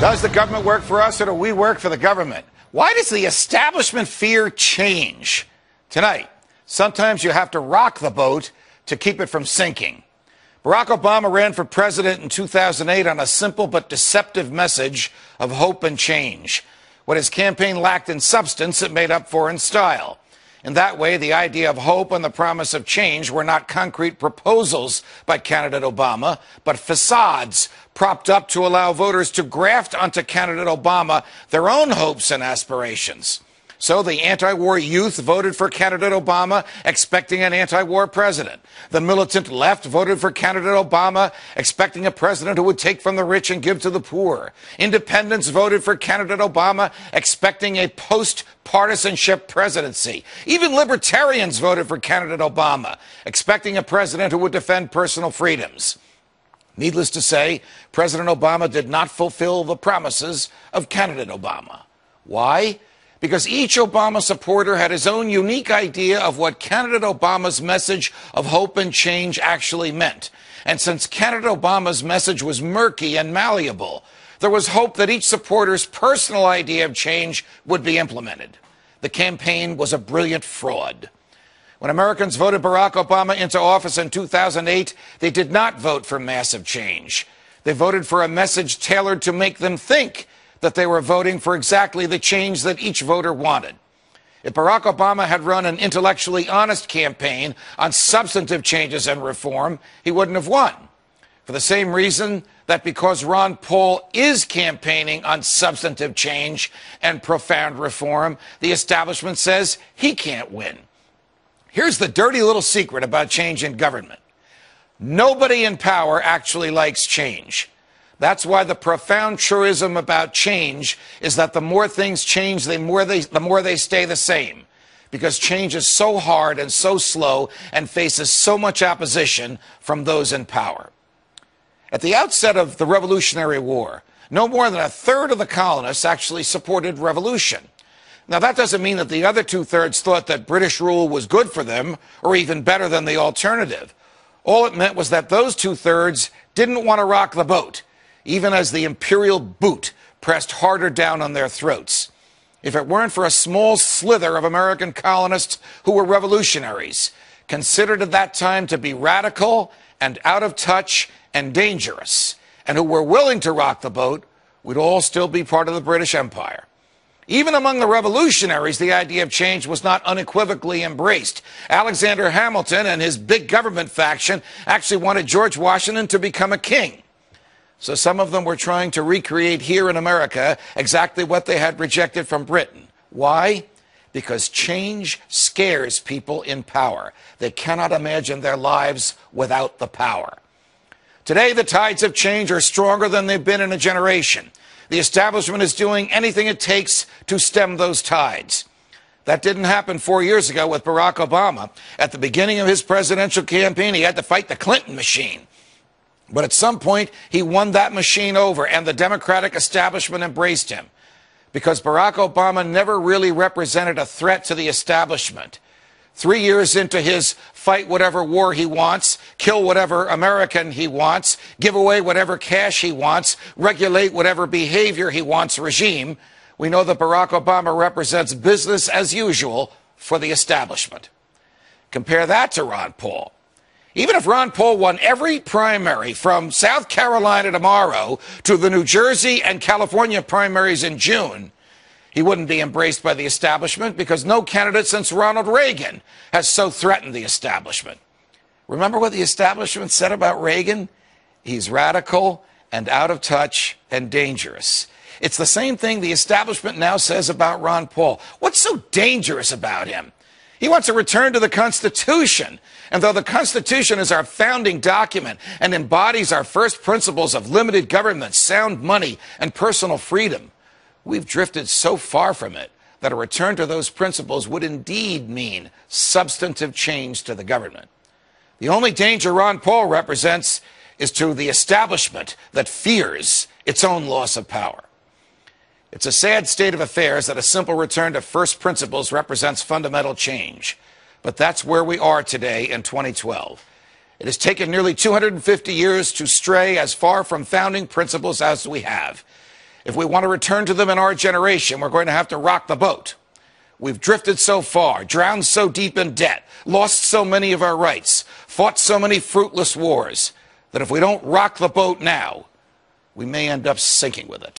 Does the government work for us or do we work for the government? Why does the establishment fear change? Tonight, sometimes you have to rock the boat to keep it from sinking. Barack Obama ran for president in 2008 on a simple but deceptive message of hope and change. What his campaign lacked in substance, it made up for in style. In that way, the idea of hope and the promise of change were not concrete proposals by candidate Obama, but facades propped up to allow voters to graft onto candidate Obama their own hopes and aspirations. So the anti-war youth voted for candidate Obama, expecting an anti-war president. The militant left voted for candidate Obama, expecting a president who would take from the rich and give to the poor. Independents voted for candidate Obama, expecting a post-partisanship presidency. Even libertarians voted for candidate Obama, expecting a president who would defend personal freedoms. Needless to say, President Obama did not fulfill the promises of candidate Obama. Why? Because each Obama supporter had his own unique idea of what candidate Obama's message of hope and change actually meant. And since candidate Obama's message was murky and malleable, there was hope that each supporter's personal idea of change would be implemented. The campaign was a brilliant fraud. When Americans voted Barack Obama into office in 2008, they did not vote for massive change. They voted for a message tailored to make them think that they were voting for exactly the change that each voter wanted. If Barack Obama had run an intellectually honest campaign on substantive changes and reform, he wouldn't have won. For the same reason that because Ron Paul is campaigning on substantive change and profound reform, the establishment says he can't win. Here's the dirty little secret about change in government. Nobody in power actually likes change. That's why the profound truism about change is that the more things change, the more they stay the same. Because change is so hard and so slow and faces so much opposition from those in power. At the outset of the Revolutionary War, no more than a third of the colonists actually supported revolution. Now, that doesn't mean that the other two-thirds thought that British rule was good for them or even better than the alternative. All it meant was that those two-thirds didn't want to rock the boat, even as the imperial boot pressed harder down on their throats. If it weren't for a small slither of American colonists who were revolutionaries, considered at that time to be radical and out of touch and dangerous, and who were willing to rock the boat, we'd all still be part of the British Empire. Even among the revolutionaries, the idea of change was not unequivocally embraced. Alexander Hamilton and his big government faction actually wanted George Washington to become a king. So some of them were trying to recreate here in America exactly what they had rejected from Britain. Why? Because change scares people in power. They cannot imagine their lives without the power. Today, the tides of change are stronger than they've been in a generation. The establishment is doing anything it takes to stem those tides. That didn't happen 4 years ago with Barack Obama. At the beginning of his presidential campaign, he had to fight the Clinton machine. But at some point, he won that machine over, and the Democratic establishment embraced him. Because Barack Obama never really represented a threat to the establishment. 3 years into his fight whatever war he wants, kill whatever American he wants, give away whatever cash he wants, regulate whatever behavior he wants regime, we know that Barack Obama represents business as usual for the establishment. Compare that to Ron Paul. Even if Ron Paul won every primary from South Carolina tomorrow to the New Jersey and California primaries in June, he wouldn't be embraced by the establishment because no candidate since Ronald Reagan has so threatened the establishment. Remember what the establishment said about Reagan? He's radical and out of touch and dangerous. It's the same thing the establishment now says about Ron Paul. What's so dangerous about him? He wants a return to the Constitution. And though the Constitution is our founding document and embodies our first principles of limited government, sound money, and personal freedom, we've drifted so far from it that a return to those principles would indeed mean substantive change to the government. The only danger Ron Paul represents is to the establishment that fears its own loss of power. It's a sad state of affairs that a simple return to first principles represents fundamental change. But that's where we are today in 2012. It has taken nearly 250 years to stray as far from founding principles as we have. If we want to return to them in our generation, we're going to have to rock the boat. We've drifted so far, drowned so deep in debt, lost so many of our rights, fought so many fruitless wars, that if we don't rock the boat now, we may end up sinking with it.